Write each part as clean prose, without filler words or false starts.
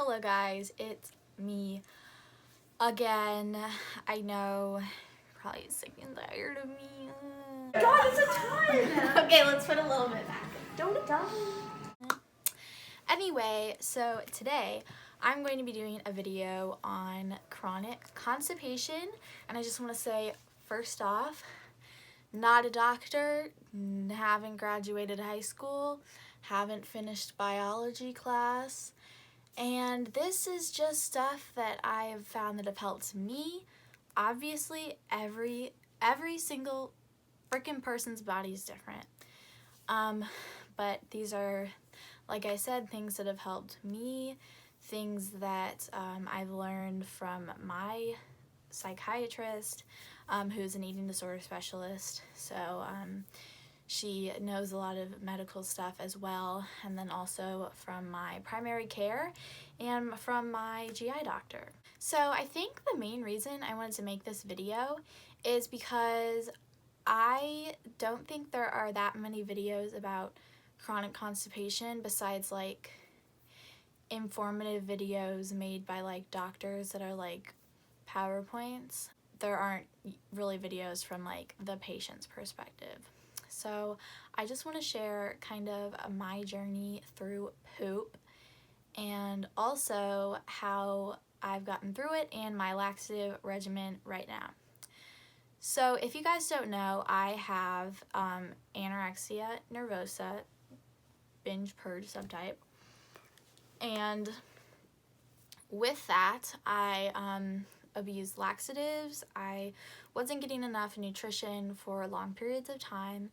Hello guys, it's me again. I know you're probably sick and tired of me. God, it's a time! Okay, let's put a little bit back. Don't. Anyway, so today I'm going to be doing a video on chronic constipation, and I just want to say, first off, not a doctor, haven't graduated high school, haven't finished biology class, and this is just stuff that I have found that have helped me. Obviously, every single freaking person's body is different. But these are, like I said, things that have helped me, things that I've learned from my psychiatrist, who's an eating disorder specialist. So she knows a lot of medical stuff as well, and then also from my primary care and from my GI doctor. So I think the main reason I wanted to make this video is because I don't think there are that many videos about chronic constipation besides like informative videos made by like doctors that are like PowerPoints. There aren't really videos from like the patient's perspective. So I just want to share kind of my journey through poop and also how I've gotten through it and my laxative regimen right now. So if you guys don't know, I have anorexia nervosa, binge purge subtype, and with that I abused laxatives. I wasn't getting enough nutrition for long periods of time.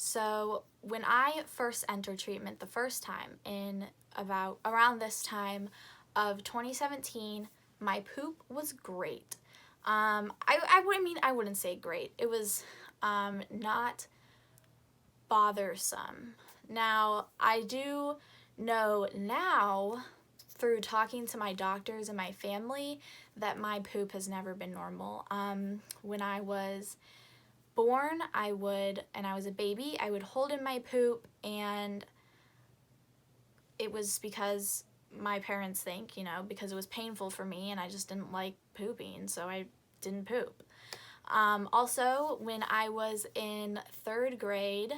So when I first entered treatment the first time in around this time of 2017, my poop was great. I wouldn't say great. It was not bothersome. Now, I do know now through talking to my doctors and my family that my poop has never been normal. When I was born, and I was a baby, I would hold in my poop, and it was because my parents think, because it was painful for me and I just didn't like pooping, so I didn't poop. Also, when I was in 3rd grade,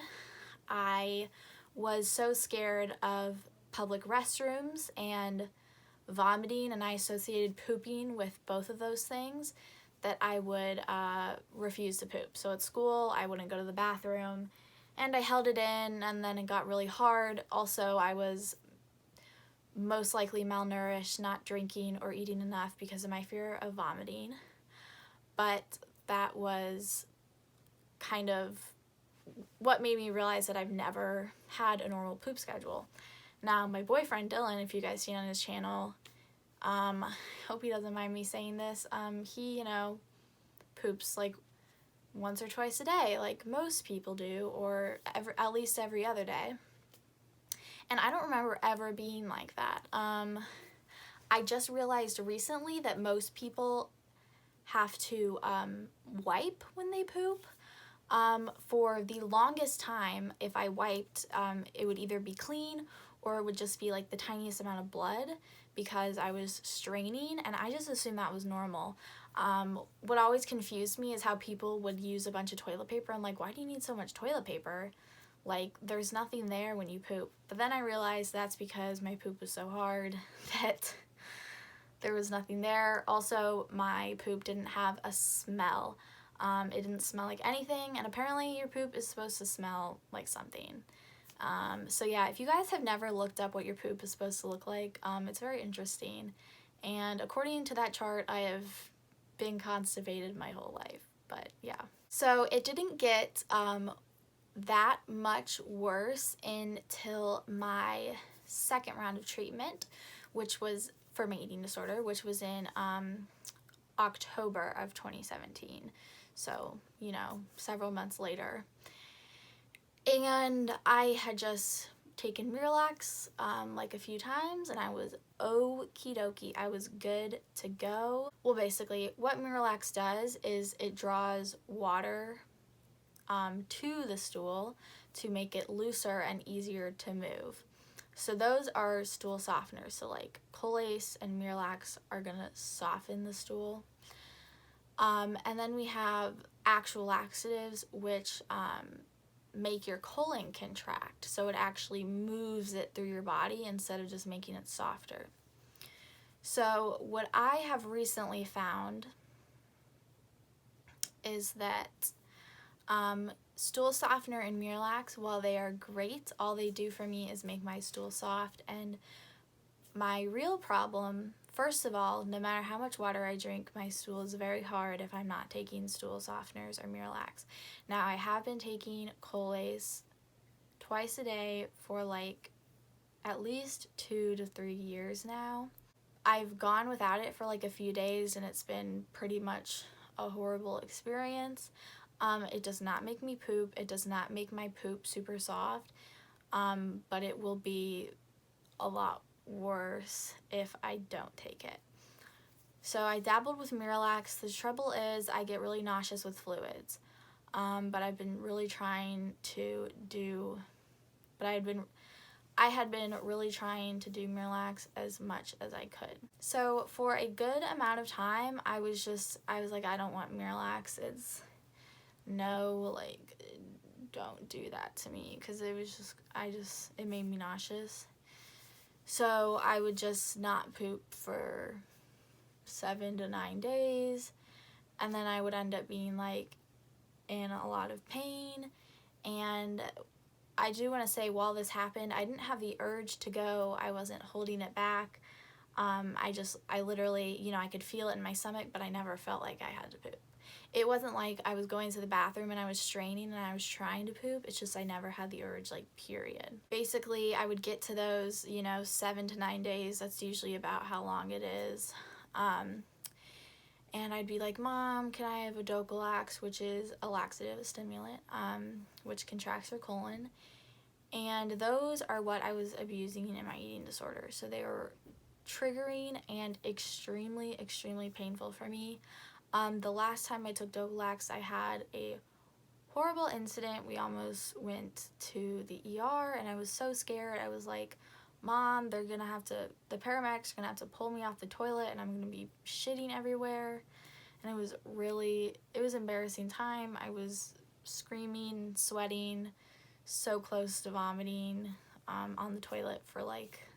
I was so scared of public restrooms and vomiting, and I associated pooping with both of those things, that I would refuse to poop. So at school, I wouldn't go to the bathroom, and I held it in, and then it got really hard. Also, I was most likely malnourished, not drinking or eating enough because of my fear of vomiting. But that was kind of what made me realize that I've never had a normal poop schedule. Now, my boyfriend Dylan, if you guys see on his channel, hope he doesn't mind me saying this, he, poops like once or twice a day, like most people do, or at least every other day. And I don't remember ever being like that. I just realized recently that most people have to wipe when they poop. For the longest time, if I wiped, it would either be clean or it would just be like the tiniest amount of blood because I was straining, and I just assumed that was normal. What always confused me is how people would use a bunch of toilet paper. I'm like, why do you need so much toilet paper? Like, there's nothing there when you poop. But then I realized that's because my poop was so hard that there was nothing there. Also, my poop didn't have a smell. It didn't smell like anything, and apparently your poop is supposed to smell like something. So yeah, if you guys have never looked up what your poop is supposed to look like, it's very interesting. And according to that chart, I have been constipated my whole life, but yeah. So it didn't get that much worse until my 2nd round of treatment, which was for my eating disorder, which was in October of 2017. So, several months later. And I had just taken Miralax like a few times, and I was okie dokie. I was good to go. Well, basically, what Miralax does is it draws water to the stool to make it looser and easier to move. So those are stool softeners. So like Colace and Miralax are gonna soften the stool. And then we have actual laxatives, which make your colon contract. So it actually moves it through your body instead of just making it softer. So what I have recently found is that stool softener and Miralax, while they are great, all they do for me is make my stool soft. And my real problem, first of all, no matter how much water I drink, my stool is very hard if I'm not taking stool softeners or Miralax. Now, I have been taking Colace twice a day for like at least 2 to 3 years now. I've gone without it for like a few days and it's been pretty much a horrible experience. It does not make me poop. It does not make my poop super soft, but it will be a lot worse if I don't take it. So I dabbled with Miralax. The trouble is I get really nauseous with fluids, but I've been really trying to do, I had been really trying to do Miralax as much as I could. So for a good amount of time, I was like, I don't want Miralax. It's no, like, don't do that to me, because it was just, it made me nauseous. So I would just not poop for 7 to 9 days, and then I would end up being like in a lot of pain. And I do want to say, while this happened, I didn't have the urge to go. I wasn't holding it back. I literally, I could feel it in my stomach, but I never felt like I had to poop. It wasn't like I was going to the bathroom and I was straining and I was trying to poop. It's just I never had the urge, like, period. Basically, I would get to those, 7 to 9 days. That's usually about how long it is. And I'd be like, Mom, can I have a Docalax, which is a laxative, a stimulant, which contracts your colon. And those are what I was abusing in my eating disorder. So they were triggering and extremely, extremely painful for me. The last time I took Docalax, I had a horrible incident. We almost went to the ER, and I was so scared. I was like, Mom, the paramedics are gonna have to pull me off the toilet, and I'm gonna be shitting everywhere. And it was embarrassing time. I was screaming, sweating, so close to vomiting on the toilet for like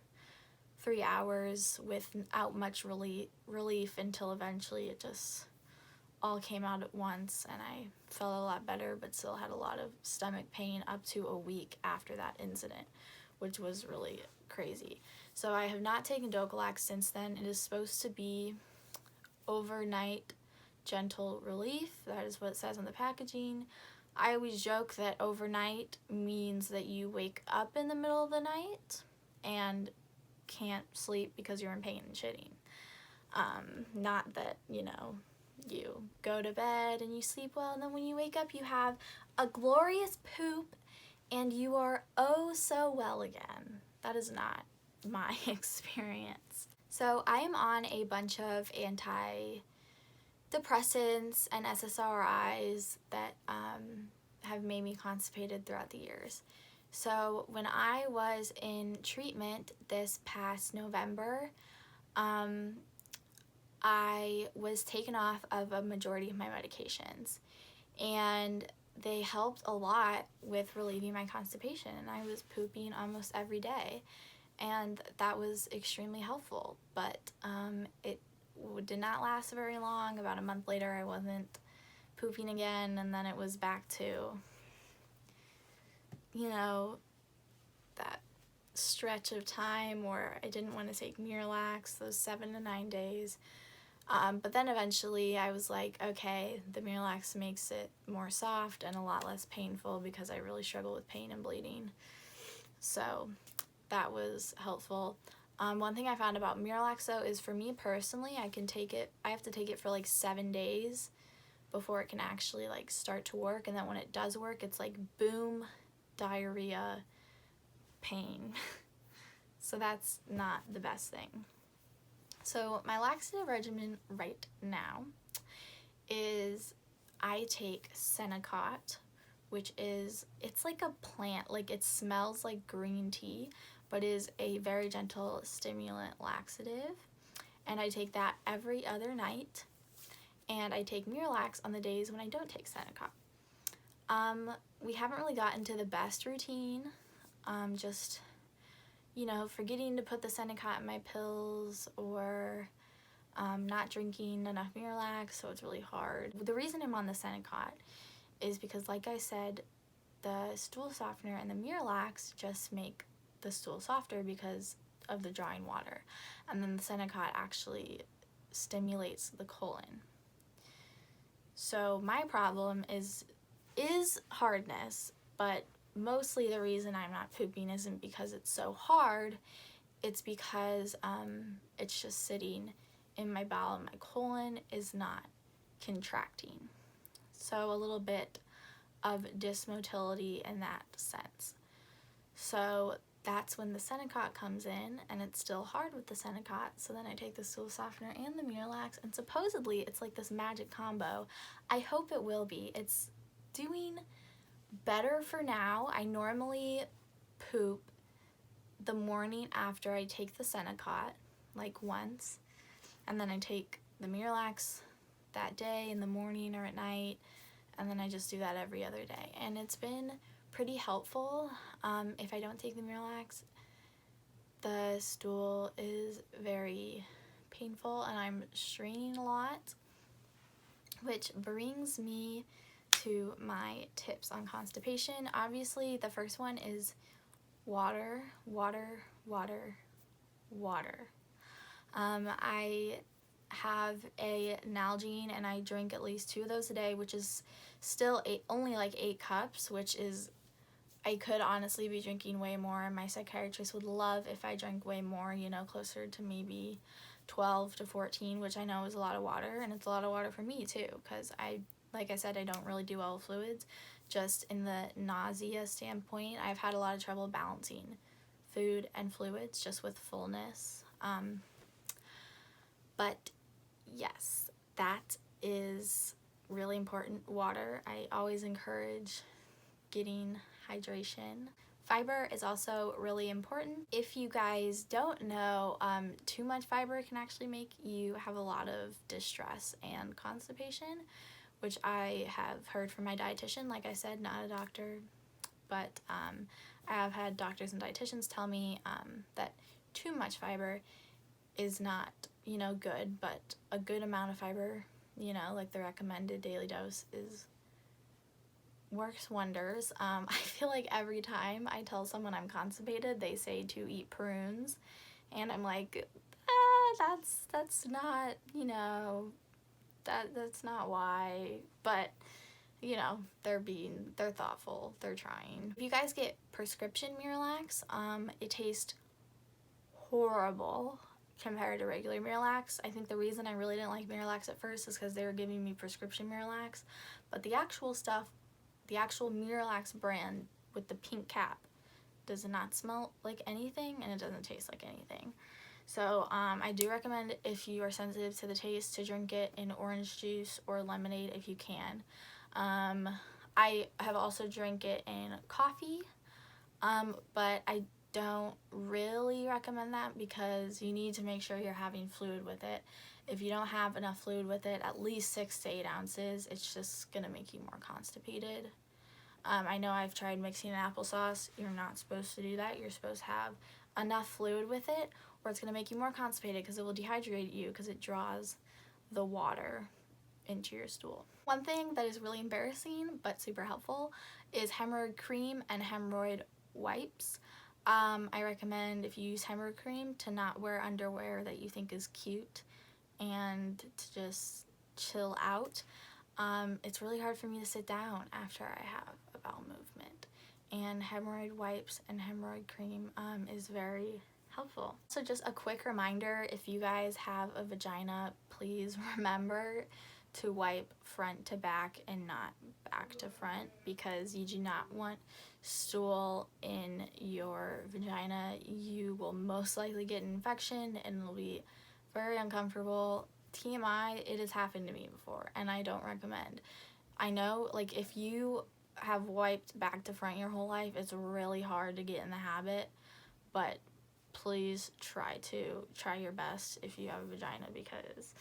3 hours without much relief until eventually it just all came out at once, and I felt a lot better, but still had a lot of stomach pain up to a week after that incident, which was really crazy. So I have not taken Docalax since then. It is supposed to be overnight gentle relief. That is what it says on the packaging. I always joke that overnight means that you wake up in the middle of the night and can't sleep because you're in pain and shitting. Not that, you go to bed and you sleep well, and then when you wake up you have a glorious poop and you are oh so well again. That is not my experience. So I am on a bunch of antidepressants and SSRIs that have made me constipated throughout the years. So when I was in treatment this past November, I was taken off of a majority of my medications, and they helped a lot with relieving my constipation, and I was pooping almost every day, and that was extremely helpful. But it did not last very long. About a month later, I wasn't pooping again, and then it was back to, that stretch of time where I didn't want to take Miralax, those 7 to 9 days. But then eventually I was like, okay, the Miralax makes it more soft and a lot less painful, because I really struggle with pain and bleeding. So that was helpful. One thing I found about Miralax, though, is for me personally, I have to take it for like 7 days before it can actually like start to work. And then when it does work, it's like boom, diarrhea, pain. So that's not the best thing. So my laxative regimen right now is I take Senecot, which is, it's like a plant, like it smells like green tea, but is a very gentle stimulant laxative, and I take that every other night. And I take Miralax on the days when I don't take Senokot. We haven't really gotten to the best routine, just, you know, forgetting to put the Senokot in my pills, or not drinking enough Miralax, so it's really hard. The reason I'm on the Senokot is because, like I said, the stool softener and the Miralax just make the stool softer because of the drawing water, and then the Senokot actually stimulates the colon. So my problem is hardness, but mostly the reason I'm not pooping isn't because it's so hard, it's because it's just sitting in my bowel and my colon is not contracting. So a little bit of dysmotility in that sense. So that's when the Senokot comes in, and it's still hard with the Senokot, so then I take the stool softener and the Miralax, and supposedly it's like this magic combo. I hope it will be. It's doing better for now. I normally poop the morning after I take the Senokot, like once, and then I take the Miralax that day in the morning or at night, and then I just do that every other day, and it's been pretty helpful. If I don't take the Miralax, the stool is very painful and I'm straining a lot, which brings me to my tips on constipation. Obviously, the first one is water, water, water, water. I have a Nalgene and I drink at least 2 of those a day, which is still only like 8 cups, which is, I could honestly be drinking way more. My psychiatrist would love if I drank way more, you know, closer to maybe 12 to 14, which I know is a lot of water, and it's a lot of water for me too, because like I said, I don't really do well with fluids. Just in the nausea standpoint, I've had a lot of trouble balancing food and fluids just with fullness. But yes, that is really important. Water, I always encourage getting hydration. Fiber is also really important. If you guys don't know, too much fiber can actually make you have a lot of distress and constipation, which I have heard from my dietitian. Like I said, not a doctor, but I have had doctors and dietitians tell me that too much fiber is not, you know, good, but a good amount of fiber, you know, like the recommended daily dose, works wonders. I feel like every time I tell someone I'm constipated, they say to eat prunes, and I'm like, that's not, you know, that's not why, but you know, they're thoughtful, they're trying. If you guys get prescription Miralax, it tastes horrible compared to regular Miralax. I think the reason I really didn't like Miralax at first is because they were giving me prescription Miralax, but the actual stuff, the actual Miralax brand with the pink cap, does not smell like anything, and it doesn't taste like anything. So I do recommend, if you are sensitive to the taste, to drink it in orange juice or lemonade if you can. I have also drank it in coffee, but I don't really recommend that because you need to make sure you're having fluid with it. If you don't have enough fluid with it, at least 6 to 8 ounces, it's just gonna make you more constipated. I know I've tried mixing in applesauce. You're not supposed to do that. You're supposed to have enough fluid with it, or it's gonna make you more constipated because it will dehydrate you because it draws the water into your stool. One thing that is really embarrassing but super helpful is hemorrhoid cream and hemorrhoid wipes. I recommend, if you use hemorrhoid cream, to not wear underwear that you think is cute and to just chill out. It's really hard for me to sit down after I have a bowel movement, and hemorrhoid wipes and hemorrhoid cream is very helpful. So just a quick reminder, if you guys have a vagina, please remember to wipe front to back and not back to front, because you do not want stool in your vagina. You will most likely get an infection and it'll be very uncomfortable. TMI, it has happened to me before, and I don't recommend. I know, like, if you have wiped back to front your whole life, it's really hard to get in the habit, but please try your best if you have a vagina, because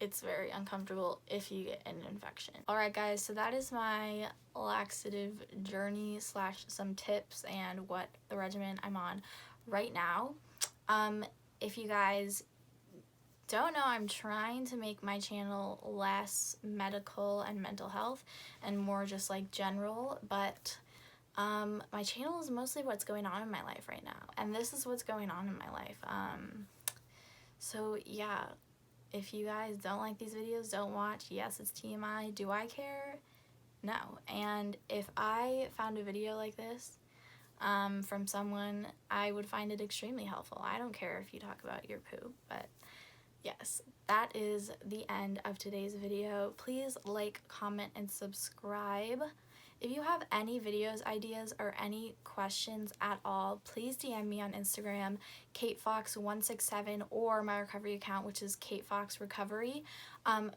it's very uncomfortable if you get an infection. Alright guys, so that is my laxative journey / some tips and what the regimen I'm on right now. If you guys don't know, I'm trying to make my channel less medical and mental health and more just like general, but my channel is mostly what's going on in my life right now, and this is what's going on in my life. So yeah, if you guys don't like these videos, don't watch. Yes, it's TMI. Do I care? No. And if I found a video like this from someone, I would find it extremely helpful. I don't care if you talk about your poop, but yes, that is the end of today's video. Please like, comment, and subscribe. If you have any videos ideas or any questions at all, please DM me on Instagram, KateFox167, or my recovery account, which is KateFoxRecovery.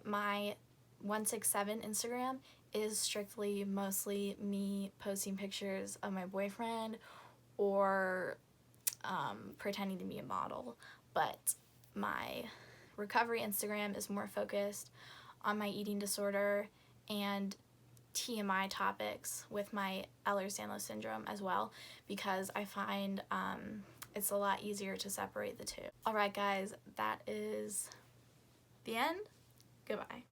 My 167 Instagram is strictly mostly me posting pictures of my boyfriend or pretending to be a model, but my recovery Instagram is more focused on my eating disorder and TMI topics with my Ehlers-Danlos syndrome as well, because I find it's a lot easier to separate the two. Alright guys, that is the end. Goodbye.